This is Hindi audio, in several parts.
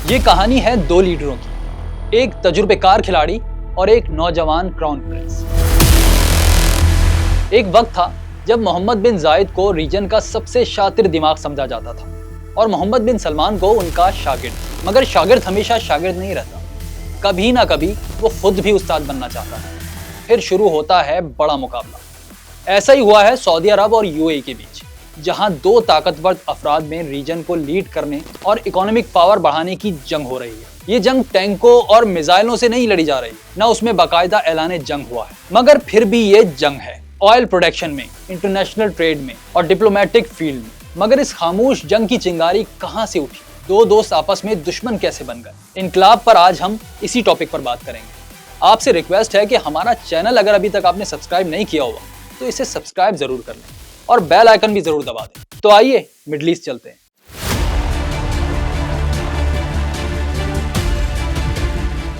ये कहानी है दो लीडरों की, एक तजुर्बेकार खिलाड़ी और एक नौजवान क्राउन प्रिंस। एक वक्त था जब मोहम्मद बिन जायद को रीजन का सबसे शातिर दिमाग समझा जाता था और मोहम्मद बिन सलमान को उनका शागिर्द। मगर शागिर्द हमेशा शागिर्द नहीं रहता, कभी ना कभी वो खुद भी उस्ताद बनना चाहता है। फिर शुरू होता है बड़ा मुकाबला। ऐसा ही हुआ है सऊदी अरब और यूएई के बीच, जहां दो ताकतवर अफराद में रीजन को लीड करने और इकोनॉमिक पावर बढ़ाने की जंग हो रही है। ये जंग टैंकों और मिसाइलों से नहीं लड़ी जा रही, ना उसमें बाकायदा ऐलान जंग हुआ है, मगर फिर भी ये जंग है ऑयल प्रोडक्शन में, इंटरनेशनल ट्रेड में और डिप्लोमेटिक फील्ड में। मगर इस खामोश जंग की चिंगारी कहां से उठी? दो दोस्त आपस में दुश्मन कैसे बन गए? इनकलाब पर आज हम इसी टॉपिक पर बात करेंगे। आपसे रिक्वेस्ट है कि हमारा चैनल अगर अभी तक आपने सब्सक्राइब नहीं किया होगा तो इसे सब्सक्राइब जरूर कर लें और बेल आइकन भी जरूर दबा दें। तो आइए मिडिल ईस्ट चलते हैं।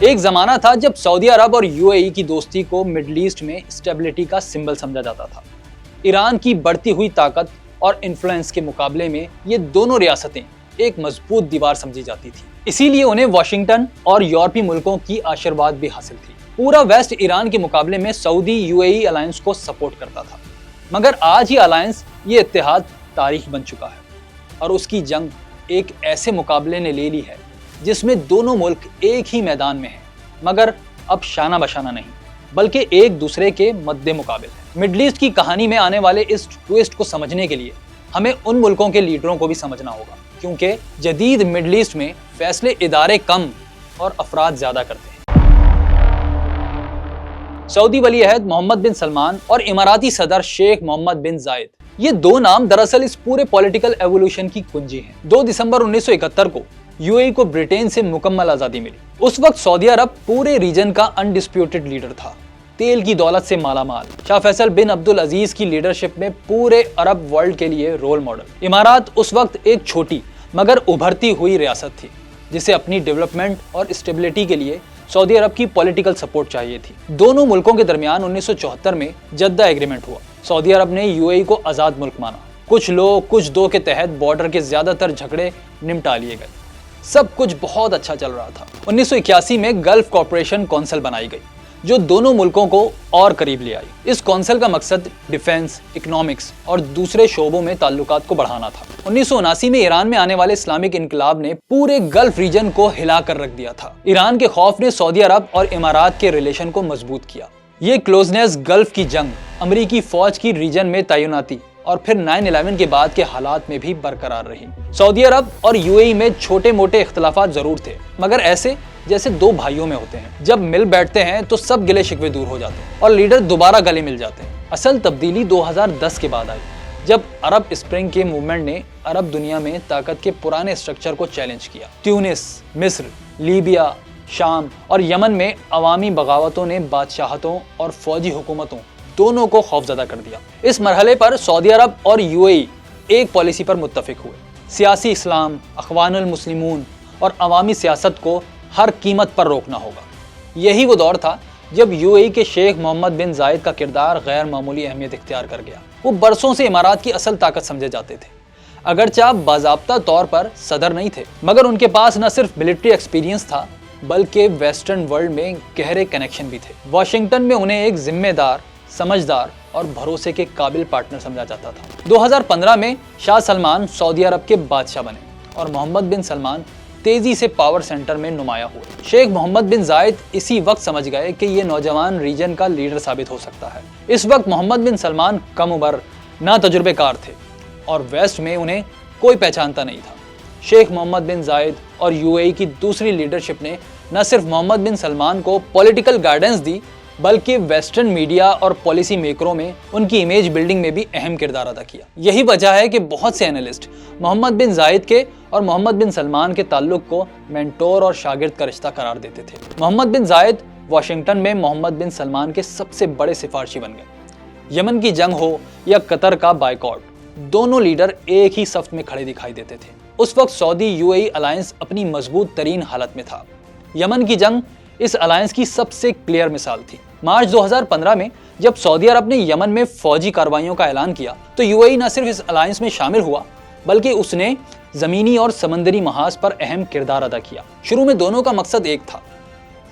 एक जमाना था जब सऊदी अरब और यूएई की दोस्ती को मिडिल ईस्ट में स्टेबिलिटी का सिंबल समझा जाता था। ईरान की बढ़ती हुई ताकत और इन्फ्लुएंस के मुकाबले में ये दोनों रियासतें एक मजबूत दीवार समझी जाती थी। इसीलिए उन्हें वॉशिंगटन और यूरोपीय मुल्कों की आशीर्वाद भी हासिल थी। पूरा वेस्ट ईरान के मुकाबले में सऊदी यूएई अलायंस को सपोर्ट करता था। मगर आज ये अलायंस, ये इत्तेहाद तारीख बन चुका है और उसकी जंग एक ऐसे मुकाबले ने ले ली है जिसमें दोनों मुल्क एक ही मैदान में हैं, मगर अब शाना बशाना नहीं बल्कि एक दूसरे के मद्दे मुकाबिल है। मिडिल ईस्ट की कहानी में आने वाले इस ट्विस्ट को समझने के लिए हमें उन मुल्कों के लीडरों को भी समझना होगा, क्योंकि जदीद मिडिल ईस्ट में फैसले इदारे कम और अफराद ज्यादा करते हैं। सऊदी वली अहद मोहम्मद बिन सलमान और इमाराती सदर शेख मोहम्मद बिन जायद, ये दो नाम दरअसल इस पूरे पॉलिटिकल एवोल्यूशन की कुंजी हैं। 2 दिसंबर 1971 को यूएई को ब्रिटेन से मुकम्मल आजादी मिली। उस वक्त सऊदी अरब पूरे रीजन का अनडिस्प्यूटेड लीडर था, तेल की दौलत से मालामाल। शाह फैसल बिन अब्दुल अजीज की लीडरशिप में पूरे अरब वर्ल्ड के लिए रोल मॉडल। इमारात उस वक्त एक छोटी मगर उभरती हुई रियासत थी जिसे अपनी डेवलपमेंट और स्टेबिलिटी के लिए सऊदी अरब की पॉलिटिकल सपोर्ट चाहिए थी। दोनों मुल्कों के दरमियान 1974 में जद्दा एग्रीमेंट हुआ। सऊदी अरब ने यूएई को आजाद मुल्क माना। कुछ लो कुछ दो के तहत बॉर्डर के ज्यादातर झगड़े निपटा लिए गए। सब कुछ बहुत अच्छा चल रहा था। 1981 में गल्फ कॉर्पोरेशन काउंसिल बनाई गई जो दोनों मुल्कों को और करीब ले आई। इस काउंसिल का मकसद डिफेंस, इकोनॉमिक्स और दूसरे शोबों में ताल्लुकात को बढ़ाना था। 1979 में ईरान में आने वाले इस्लामिक इनकलाब ने पूरे गल्फ रीजन को हिला कर रख दिया था। ईरान के खौफ ने सऊदी अरब और इमारात के रिलेशन को मजबूत किया। ये क्लोजनेस, गल्फ की जंग, अमरीकी फौज की रीजन में तैनाती और फिर 9/11 के बाद के हालात में भी बरकरार रही। सऊदी अरब और यूएई में छोटे मोटे इख्तलाफात जरूर थे, मगर ऐसे जैसे दो भाइयों में होते हैं। जब मिल बैठते हैं तो सब गिले शिकवे दूर हो जाते हैं और लीडर दोबारा गले मिल जाते हैं। असल तब्दीली 2010 के बाद आई, जब अरब स्प्रिंग के मूवमेंट ने अरब दुनिया में ताकत के पुराने स्ट्रक्चर को चैलेंज किया। ट्यूनिस, मिस्र, लीबिया, शाम और यमन में अवामी बगावतों ने बादशाहतों और फौजी हुकूमतों दोनों को खौफजदा कर दिया। इस मरहले पर सऊदी अरब और यूएई एक पॉलिसी पर मुत्तफिक हुए। सियासी इस्लाम, अखवानुल मुस्लिमून और अवामी सियासत को हर कीमत पर रोकना होगा। यही वो दौर था जब यूएई के शेख मोहम्मद बिन जायद का किरदार गैर मामूली अहमियत इख्तियार कर गया। वो बरसों से इमारात की असल ताकत समझे जाते थे। अगरचे बाज़ाब्ता तौर पर सदर नहीं थे, मगर उनके पास न सिर्फ मिलिट्री एक्सपीरियंस था बल्कि वेस्टर्न वर्ल्ड में गहरे कनेक्शन भी थे। वॉशिंगटन में उन्हें एक जिम्मेदार, समझदार और भरोसे के काबिल पार्टनर समझा जाता था। 2015 में शाह सलमान सऊदी अरब के बादशाह बने और मोहम्मद बिन सलमान तेजी से पावर सेंटर में नुमाया हुए। शेख मोहम्मद बिन जायद इसी वक्त समझ गए कि ये नौजवान रीजन का लीडर साबित हो सकता है। इस वक्त मोहम्मद बिन सलमान कम उम्र, ना तजुर्बेकार थे और वेस्ट में उन्हें कोई पहचानता नहीं था। शेख मोहम्मद बिन जायद और यूएई की दूसरी लीडरशिप ने न सिर्फ मोहम्मद बिन सलमान को पॉलिटिकल गाइडेंस दी बल्कि वेस्टर्न मीडिया और पॉलिसी मेकरों में उनकी इमेज बिल्डिंग में भी अहम किरदार अदा किया। यही वजह है कि बहुत से एनालिस्ट मोहम्मद बिन जायद के और मोहम्मद बिन सलमान के ताल्लुक को मेंटोर और शागिर्द का रिश्ता करार देते थे। मोहम्मद बिन जायद वॉशिंगटन में मोहम्मद बिन सलमान के सबसे बड़े सिफारशी बन गए। यमन की जंग हो या कतर का बायकॉट, दोनों लीडर एक ही सफ में खड़े दिखाई देते थे। उस वक्त सऊदी यूएई अलायंस अपनी मजबूत तरीन हालत में था। यमन की जंग इस अलायंस की सबसे क्लियर मिसाल थी। मार्च 2015 में जब सऊदी अरब ने यमन में फौजी कार्रवाइयों का ऐलान किया तो यूएई न सिर्फ इस अलायंस में शामिल हुआ बल्कि उसने जमीनी और समंदरी महाज पर अहम किरदार अदा किया। शुरू में दोनों का मकसद एक था,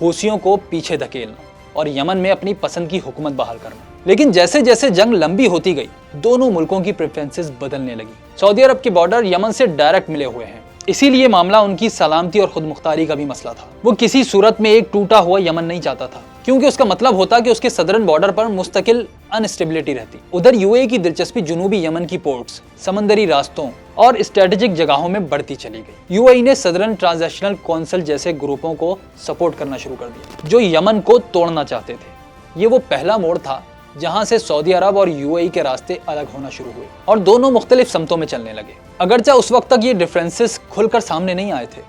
हूसियों को पीछे धकेलना और यमन में अपनी पसंद की हुकूमत बहाल करना। लेकिन जैसे जैसे जंग लंबी होती गई, दोनों मुल्कों की प्रेफरेंसेस बदलने लगी। सऊदी अरब के बॉर्डर यमन से डायरेक्ट मिले हुए हैं, इसीलिए मामला उनकी सलामती और खुद मुख्तारी का भी मसला था। वो किसी सूरत में एक टूटा हुआ यमन नहीं चाहता था, क्योंकि उसका मतलब होता कि उसके सदरन बॉर्डर पर मुस्तकिल अनस्टेबिलिटी रहती। उधर यूएई की दिलचस्पी जुनूबी यमन की पोर्ट्स, समंदरी रास्तों और स्ट्रेटेजिक जगहों में बढ़ती चली गई। यूएई ने सदरन ट्रांजिशनल काउंसिल जैसे ग्रुपों को सपोर्ट करना शुरू कर दिया, जो यमन को तोड़ना चाहते थे। ये वो पहला मोड़ था जहां से सऊदी अरब और यूएई के रास्ते अलग होना शुरू हुए और दोनों मुख्तलिफ समतों में चलने लगे। अगरचे उस वक्त तक ये डिफरेंसेस खुलकर सामने नहीं आए थे,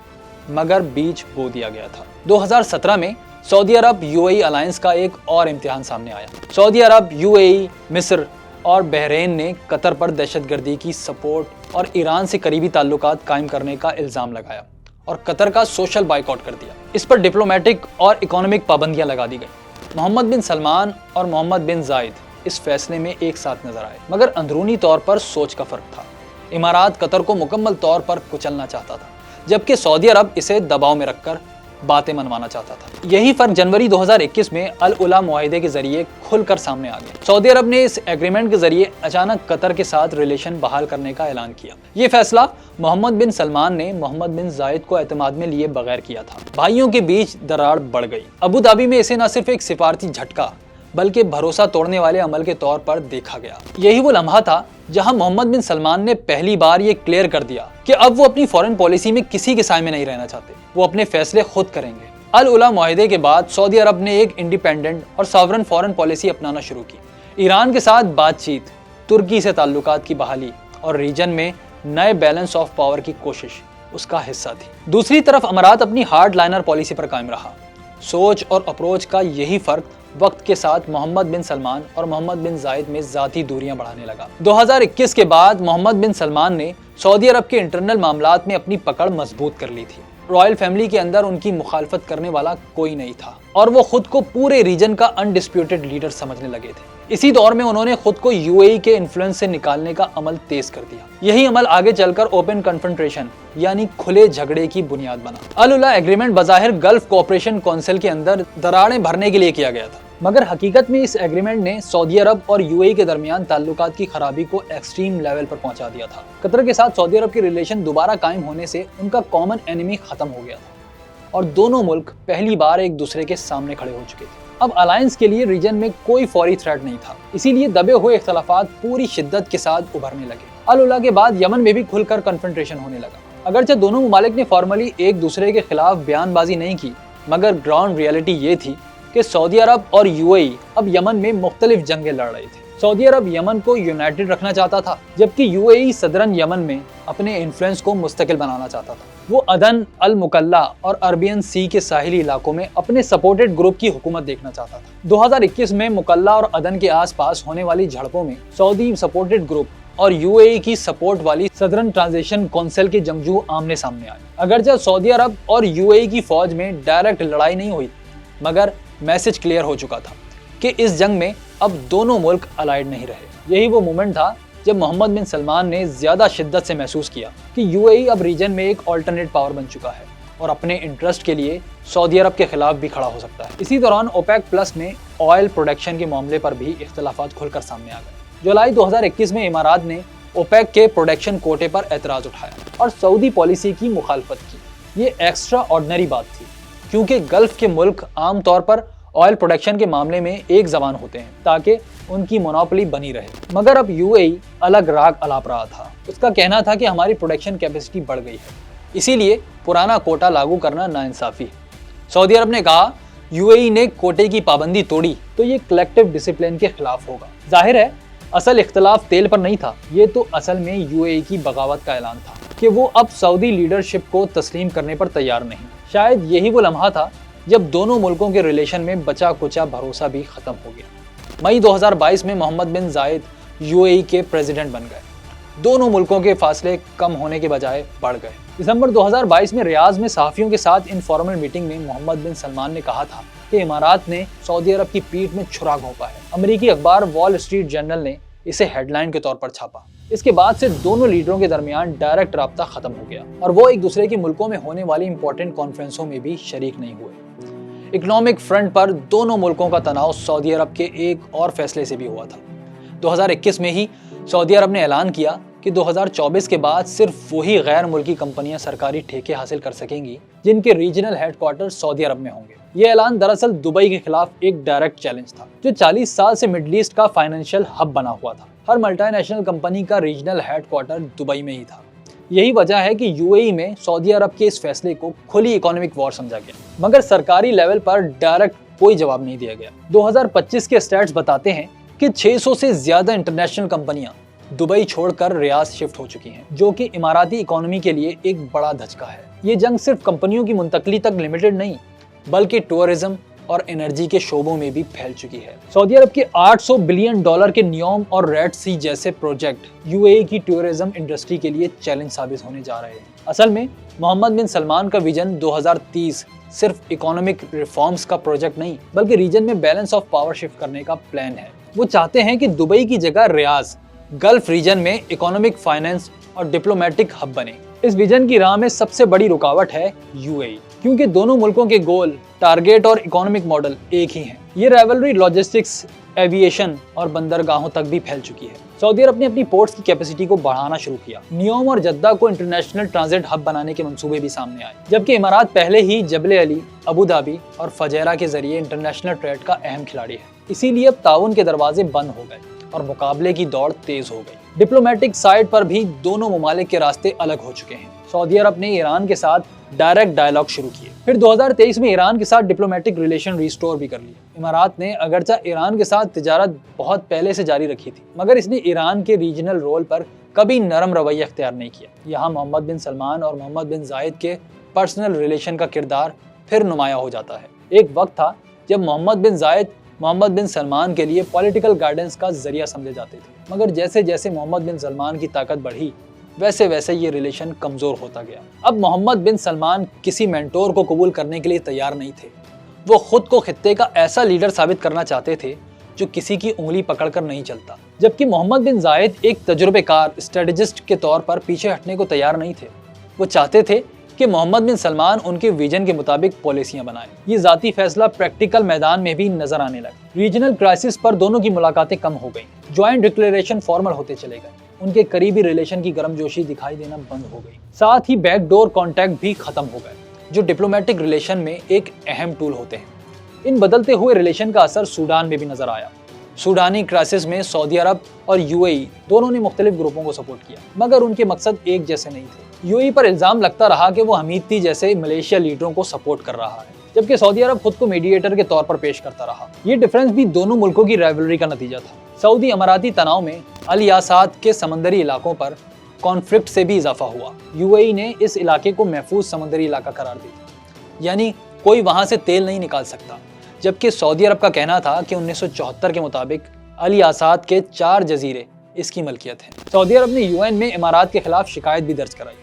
मगर बीज बो दिया गया था। 2017 में सऊदी अरब यूएई अलायंस का एक और इम्तिहान सामने आया। सऊदी अरब, यूएई, मिस्र और बहरीन ने कतर पर दहशतगर्दी की सपोर्ट और ईरान से करीबी ताल्लुकात कायम करने का इल्जाम लगाया और कतर का सोशल बाइकआउट कर दिया। इस पर डिप्लोमेटिक और इकोनॉमिक पाबंदियां लगा दी गई। मोहम्मद बिन सलमान और मोहम्मद बिन जायद इस फैसले में एक साथ नजर आए, मगर अंदरूनी तौर पर सोच का फर्क था। इमारात कतर को मुकम्मल तौर पर कुचलना चाहता था, जबकि सऊदी अरब इसे दबाव में रखकर बातें मनवाना चाहता था। यही फर्क जनवरी 2021 में अल उला मुआहिदे के जरिए खुलकर सामने आ गया। सऊदी अरब ने इस एग्रीमेंट के जरिए अचानक कतर के साथ रिलेशन बहाल करने का ऐलान किया। ये फैसला मोहम्मद बिन सलमान ने मोहम्मद बिन जायद को एतमाद में लिए बगैर किया था। भाइयों के बीच दरार बढ़ गई। अबू धाबी में इसे न सिर्फ एक सिफारती झटका बल्कि भरोसा तोड़ने वाले अमल के तौर पर देखा गया। यही वो लम्हा था जहां मोहम्मद बिन सलमान ने पहली बार ये क्लियर कर दिया कि अब वो अपनी फॉरेन पॉलिसी में किसी के साए में नहीं रहना चाहते, वो अपने फैसले खुद करेंगे। अल उला मुआहिदे के बाद सऊदी अरब ने एक इंडिपेंडेंट और सॉवरन फॉरेन पॉलिसी अपनाना शुरू की। ईरान के साथ बातचीत, तुर्की से ताल्लुकात की बहाली और रीजन में नए बैलेंस ऑफ पावर की कोशिश उसका हिस्सा थी। दूसरी तरफ अमारात अपनी हार्ड लाइनर पॉलिसी पर कायम रहा। सोच और अप्रोच का यही फर्क वक्त के साथ मोहम्मद बिन सलमान और मोहम्मद बिन जायद में जाती दूरियां बढ़ाने लगा। 2021 के बाद मोहम्मद बिन सलमान ने सऊदी अरब के इंटरनल मामलात में अपनी पकड़ मजबूत कर ली थी। रॉयल फैमिली के अंदर उनकी मुखालफत करने वाला कोई नहीं था और वो खुद को पूरे रीजन का अनडिस्प्यूटेड लीडर समझने लगे थे। इसी दौर में उन्होंने खुद को यूएई के इन्फ्लुएंस से निकालने का अमल तेज कर दिया। यही अमल आगे चलकर ओपन कन्फ्रंटेशन यानी खुले झगड़े की बुनियाद बना। अल उला एग्रीमेंट बज़ाहिर गल्फ कोऑपरेशन काउंसिल के अंदर दरारें भरने के लिए किया गया था, मगर हकीकत में इस एग्रीमेंट ने सऊदी अरब और यूएई के दरमियान ताल्लुकात की खराबी को एक्सट्रीम लेवल पर पहुंचा दिया था। कतर के साथ सऊदी अरब के रिलेशन दोबारा कायम होने से उनका कॉमन एनिमी खत्म हो गया था और दोनों मुल्क पहली बार एक दूसरे के सामने खड़े हो चुके थे। अब अलायंस के लिए रीजन में कोई फौरी थ्रेट नहीं था, इसीलिए दबे हुए इख्तलाफात पूरी शिद्दत के साथ उभरने लगे। अल उला के बाद यमन में भी खुलकर कन्फ्रंटेशन होने लगा। अगरचे दोनों मुमालिक ने फॉर्मली एक दूसरे के खिलाफ बयानबाजी नहीं की, मगर ग्राउंड रियलिटी ये थी कि सऊदी अरब और यूएई अब यमन में मुख्तलिफ जंगें लड़ रहे थे। सऊदी अरब यमन को यूनाइटेड रखना चाहता था, जबकि यूएई सदरन यमन में अपने इन्फ्लुएंस को मुस्तकिल बनाना चाहता था। वो अदन, अल मुकल्ला और अरबियन सी के साहिली इलाकों में अपने सपोर्टेड ग्रुप की हुकूमत देखना चाहता था। 2021 में मुकल्ला और अदन के आसपास होने वाली झड़पों में सऊदी सपोर्टेड ग्रुप और यूएई की सपोर्ट वाली सदरन ट्रांजिशन काउंसिल के जंगजू आमने सामने आए। अगरचे सऊदी अरब और यूएई की फौज में डायरेक्ट लड़ाई नहीं हुई, मगर मैसेज क्लियर हो चुका था कि इस जंग में अब दोनों मुल्क अलाइड नहीं रहे। यही वो मोमेंट था जब मोहम्मद बिन सलमान ने ज्यादा शिद्दत से महसूस किया कि यूएई अब रीजन में एक ऑल्टरनेट पावर बन चुका है और अपने इंटरेस्ट के लिए सऊदी अरब के खिलाफ भी खड़ा हो सकता है। इसी दौरान ओपेक प्लस में ऑयल प्रोडक्शन के मामले पर भी इख्तलाफात खुलकर सामने आ गए। जुलाई 2021 में इमारात ने ओपेक के प्रोडक्शन कोटे पर एतराज उठाया और सऊदी पॉलिसी की मुखालफत की। ये एक्स्ट्रा ऑर्डिनरी बात थी, क्योंकि गल्फ के मुल्क आमतौर पर ऑयल प्रोडक्शन के मामले में एक जबान होते हैं ताकि उनकी मोनोपोली बनी रहे। मगर अब यूएई अलग राग अलाप रहा था। उसका कहना था कि हमारी प्रोडक्शन कैपेसिटी बढ़ गई है, इसीलिए पुराना कोटा लागू करना नाइंसाफी है। सऊदी अरब ने कहा यूएई ने कोटे की पाबंदी तोड़ी तो ये कलेक्टिव डिसिप्लिन के खिलाफ होगा। जाहिर है असल इख्तलाफ तेल पर नहीं था, ये तो असल में यूएई की बगावत का ऐलान था कि वो अब सऊदी लीडरशिप को तस्लीम करने पर तैयार नहीं। शायद यही वो लम्हा था जब दोनों मुल्कों के रिलेशन में बचा कुचा भरोसा भी खत्म हो गया। मई 2022 में मोहम्मद बिन जायद यूएई के प्रेसिडेंट बन गए। दोनों मुल्कों के फासले कम होने के बजाय बढ़ गए। दिसंबर 2022 में रियाज में सहाफियों के साथ इनफॉर्मल मीटिंग में मोहम्मद बिन सलमान ने कहा था कि इमारात ने सऊदी अरब की पीठ में छुरा घोंपा है। अमेरिकी अखबार वॉल स्ट्रीट जर्नल ने इसे हेडलाइन के तौर पर छापा। इसके बाद से दोनों लीडरों के दरमियान डायरेक्ट राब्ता खत्म हो गया और वो एक दूसरे के मुल्कों में होने वाली इंपॉर्टेंट कॉन्फ्रेंसों में भी शरीक नहीं हुए। इकोनॉमिक फ्रंट पर दोनों मुल्कों का तनाव सऊदी अरब के एक और फैसले से भी हुआ था। 2021 में ही सऊदी अरब ने ऐलान किया कि 2024 के बाद सिर्फ वही गैर मुल्की कंपनियां सरकारी ठेके हासिल कर सकेंगी जिनके रीजनल हेडक्वार्टर सऊदी अरब में होंगे। ये ऐलान दरअसल दुबई के खिलाफ एक डायरेक्ट चैलेंज था, जो 40 साल से मिडल ईस्ट का फाइनेंशियल हब बना हुआ था। हर मल्टीनेशनल कंपनी का रीजनल हेडक्वार्टर दुबई में ही था। यही वजह है कि यूएई में सऊदी अरब के इस फैसले को खुली इकोनॉमिक वॉर समझा गया, मगर सरकारी लेवल पर डायरेक्ट कोई जवाब नहीं दिया गया। 2025 के स्टैट्स बताते हैं कि 600 से ज्यादा इंटरनेशनल कंपनियां दुबई छोड़कर रियाद शिफ्ट हो चुकी हैं, जो कि इमाराती इकोनॉमी के लिए एक बड़ा धचका है। ये जंग सिर्फ कंपनियों की मुंतकली तक लिमिटेड नहीं, बल्कि टूरिज्म और एनर्जी के शोबों में भी फैल चुकी है। सऊदी अरब के $800 बिलियन के नियोम और रेड सी जैसे प्रोजेक्ट यूएई की टूरिज्म इंडस्ट्री के लिए चैलेंज साबित होने जा रहे हैं। असल में मोहम्मद बिन सलमान का विजन 2030 सिर्फ इकोनॉमिक रिफॉर्म्स का प्रोजेक्ट नहीं, बल्कि रीजन में बैलेंस ऑफ पावर शिफ्ट करने का प्लान है। वो चाहते हैं कि दुबई की जगह रियाद गल्फ रीजन में इकोनॉमिक, फाइनेंस और डिप्लोमेटिक हब बने। इस विजन की राह में सबसे बड़ी रुकावट है यूएई, क्योंकि दोनों मुल्कों के गोल, टारगेट और इकोनॉमिक मॉडल एक ही हैं। ये राइवलरी लॉजिस्टिक्स, एविएशन और बंदरगाहों तक भी फैल चुकी है। सऊदी अरब ने अपनी पोर्ट्स की कैपेसिटी को बढ़ाना शुरू किया। नियोम और जद्दा को इंटरनेशनल ट्रांजिट हब बनाने के मंसूबे भी सामने आए, जबकि इमारात पहले ही जबल अली, अबू धाबी और फजैरा के जरिए इंटरनेशनल ट्रेड का अहम खिलाड़ी है। इसीलिए अब ताउन के दरवाजे बंद हो गए और मुकाबले की दौड़ तेज हो गई। डिप्लोमेटिक साइड पर भी दोनों ममालिक के रास्ते अलग हो चुके हैं। सऊदी अरब ने ईरान के साथ डायरेक्ट डायलॉग शुरू किए, फिर 2023 में ईरान के साथ डिप्लोमेटिक रिलेशन रिस्टोर भी कर लिए। इमारात ने अगरचा ईरान के साथ तिजारत बहुत पहले से जारी रखी थी, मगर इसने ईरान के रीजनल रोल पर कभी नरम रवैया अख्तियार नहीं किया। यहाँ मोहम्मद बिन सलमान और मोहम्मद बिन जायद के पर्सनल रिलेशन का किरदार फिर नुमाया हो जाता है। एक वक्त था जब मोहम्मद बिन जायद मोहम्मद बिन सलमान के लिए पॉलिटिकल गाइडेंस का जरिया समझे जाते थे, मगर जैसे जैसे मोहम्मद बिन सलमान की ताकत बढ़ी, वैसे वैसे ये रिलेशन कमजोर होता गया। अब मोहम्मद बिन सलमान किसी मेंटोर को कबूल करने के लिए तैयार नहीं थे। वो खुद को खित्ते का ऐसा लीडर साबित करना चाहते थे जो किसी की उंगली पकड़कर नहीं चलता, जबकि मोहम्मद बिन जायद एक तजुर्बेकार स्ट्रेटेजिस्ट के तौर पर पीछे हटने को तैयार नहीं थे। वो चाहते थे कि मोहम्मद बिन सलमान उनके विजन के मुताबिक पॉलिसियां बनाएं। ये जाती फैसला प्रैक्टिकल मैदान में भी नजर आने लगा। रीजनल क्राइसिस पर दोनों की मुलाकातें कम हो गई, ज्वाइंट डिक्लेरेशन फॉर्मल होते चले गए, उनके करीबी रिलेशन की गर्मजोशी दिखाई देना बंद हो गई। साथ ही बैकडोर कॉन्टैक्ट भी खत्म हो गए, जो डिप्लोमेटिक रिलेशन में एक अहम टूल होते हैं। इन बदलते हुए रिलेशन का असर सूडान में भी नजर आया। सूडानी क्राइसिस में सऊदी अरब और यूएई दोनों ने मुख्तलिफ ग्रुपों को सपोर्ट किया, मगर उनके मकसद एक जैसे नहीं थे। यूएई पर इल्जाम लगता रहा कि वो हमीती जैसे मलेशिया लीडरों को सपोर्ट कर रहा है, जबकि सऊदी अरब खुद को मीडिएटर के तौर पर पेश करता रहा। ये डिफरेंस भी दोनों मुल्कों की राइवलरी का नतीजा था। सऊदी अमाराती तनाव में अल यासात के समंदरी इलाकों पर कॉन्फ्लिक्ट से भी इजाफा हुआ। यूएई ने इस इलाके को महफूज समंदरी इलाका करार दिया, यानी कोई वहां से तेल नहीं निकाल सकता, जबकि सऊदी अरब का कहना था कि 1974 के मुताबिक अल यासात के 4 जजीरे इसकी मलकियत है। सऊदी अरब ने यूएन में इमारात के खिलाफ शिकायत भी दर्ज कराई।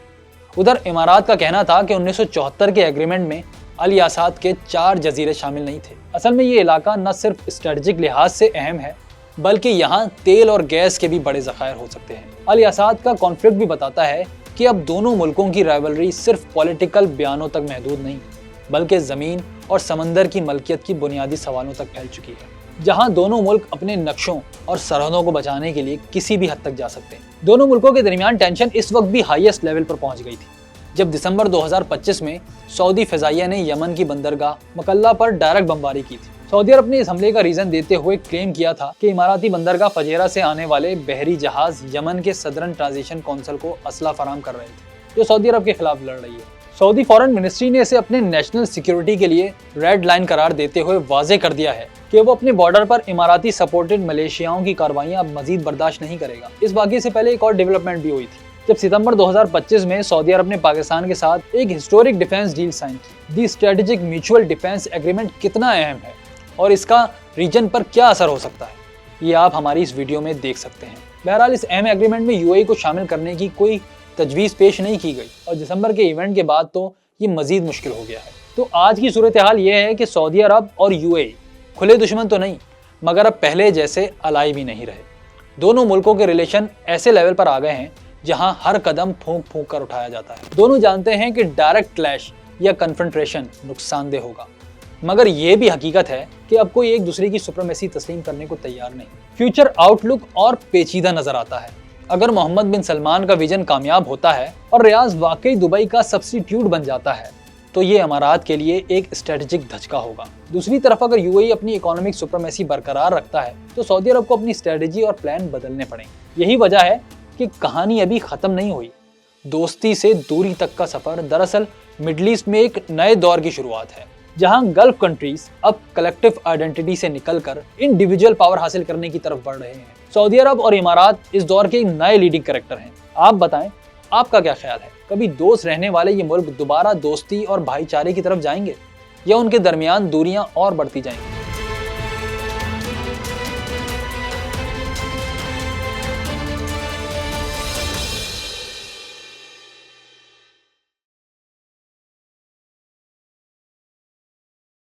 उधर इमारात का कहना था कि 1974 के एग्रीमेंट में अल यासात के 4 जजीरे शामिल नहीं थे। असल में ये इलाका न सिर्फ स्ट्रेटजिक लिहाज से अहम है, बल्कि यहाँ तेल और गैस के भी बड़े ज़खायर हो सकते हैं। अल यासात का कॉन्फ्लिक्ट भी बताता है कि अब दोनों मुल्कों की राइवलरी सिर्फ पॉलिटिकल बयानों तक महदूद नहीं, बल्कि ज़मीन और समंदर की मलकियत की बुनियादी सवालों तक फैल चुकी है, जहां दोनों मुल्क अपने नक्शों और सरहदों को बचाने के लिए किसी भी हद तक जा सकते हैं। दोनों मुल्कों के दरमियान टेंशन इस वक्त भी हाईएस्ट लेवल पर पहुंच गई थी, जब दिसंबर 2025 में सऊदी फ़िज़ाइया ने यमन की बंदरगाह मकल्ला पर डायरेक्ट बमबारी की थी। सऊदी अरब ने इस हमले का रीज़न देते हुए क्लेम किया था कि इमाराती बंदरगाह फजेरा से आने वाले बहरी जहाज यमन के सदरन ट्रांजिशन काउंसिल को असला फराम कर रहे थे, जो सऊदी अरब के खिलाफ लड़ रही है। सऊदी फॉरेन मिनिस्ट्री ने इसे अपने नेशनल सिक्योरिटी के लिए रेड लाइन करार देते हुए वाजे कर दिया है कि वो अपने बॉर्डर पर इमाराती सपोर्टेड मलेशियाओं की कार्रवाइयां अब मजीद बर्दाश्त नहीं करेगा। इस वाक़ये से पहले एक और डेवलपमेंट भी हुई थी, जब सितंबर 2025 में सऊदी अरब ने पाकिस्तान के साथ एक हिस्टोरिक डिफेंस डील साइन की। दी स्ट्रेटेजिक म्यूचुअल डिफेंस एग्रीमेंट कितना अहम है और इसका रीजन पर क्या असर हो सकता है, ये आप हमारी इस वीडियो में देख सकते हैं। बहरहाल इस अहम एग्रीमेंट में यूएई को शामिल करने की कोई तजवीज़ पेश नहीं की गई और दिसंबर के इवेंट के बाद तो ये मजीद मुश्किल हो गया है। तो आज की सूरत हाल ये है कि सऊदी अरब और यूएई खुले दुश्मन तो नहीं, मगर अब पहले जैसे अलाई भी नहीं रहे। दोनों मुल्कों के रिलेशन ऐसे लेवल पर आ गए हैं जहां हर कदम फूंक फूंक कर उठाया जाता है। दोनों जानते हैं कि डायरेक्ट क्लैश या कन्फ्रंट्रेशन नुकसानदेह होगा, मगर यह भी हकीकत है कि अब कोई एक दूसरे की सुप्रीमेसी तस्लीम करने को तैयार नहीं। फ्यूचर आउटलुक और पेचीदा नजर आता है। अगर मोहम्मद बिन सलमान का विजन कामयाब होता है और रियाज वाकई दुबई का सब्स्टिट्यूट बन जाता है तो ये अमारात के लिए एक स्ट्रेटेजिक धचका होगा। दूसरी तरफ अगर यूएई अपनी इकोनॉमिक सुप्रीमेसी बरकरार रखता है तो सऊदी अरब को अपनी स्ट्रेटेजी और प्लान बदलने पड़ेंगे। यही वजह है कि कहानी अभी खत्म नहीं हुई। दोस्ती से दूरी तक का सफर दरअसल मिडिल ईस्ट में एक नए दौर की शुरुआत है, जहां गल्फ कंट्रीज अब कलेक्टिव आइडेंटिटी से निकलकर इंडिविजुअल पावर हासिल करने की तरफ बढ़ रहे हैं। सऊदी अरब और इमारात इस दौर के नए लीडिंग कैरेक्टर हैं। आप बताएं, आपका क्या ख्याल है? कभी दोस्त रहने वाले ये मुल्क दोबारा दोस्ती और भाईचारे की तरफ जाएंगे या उनके दरमियान दूरियां और बढ़ती जाएंगी?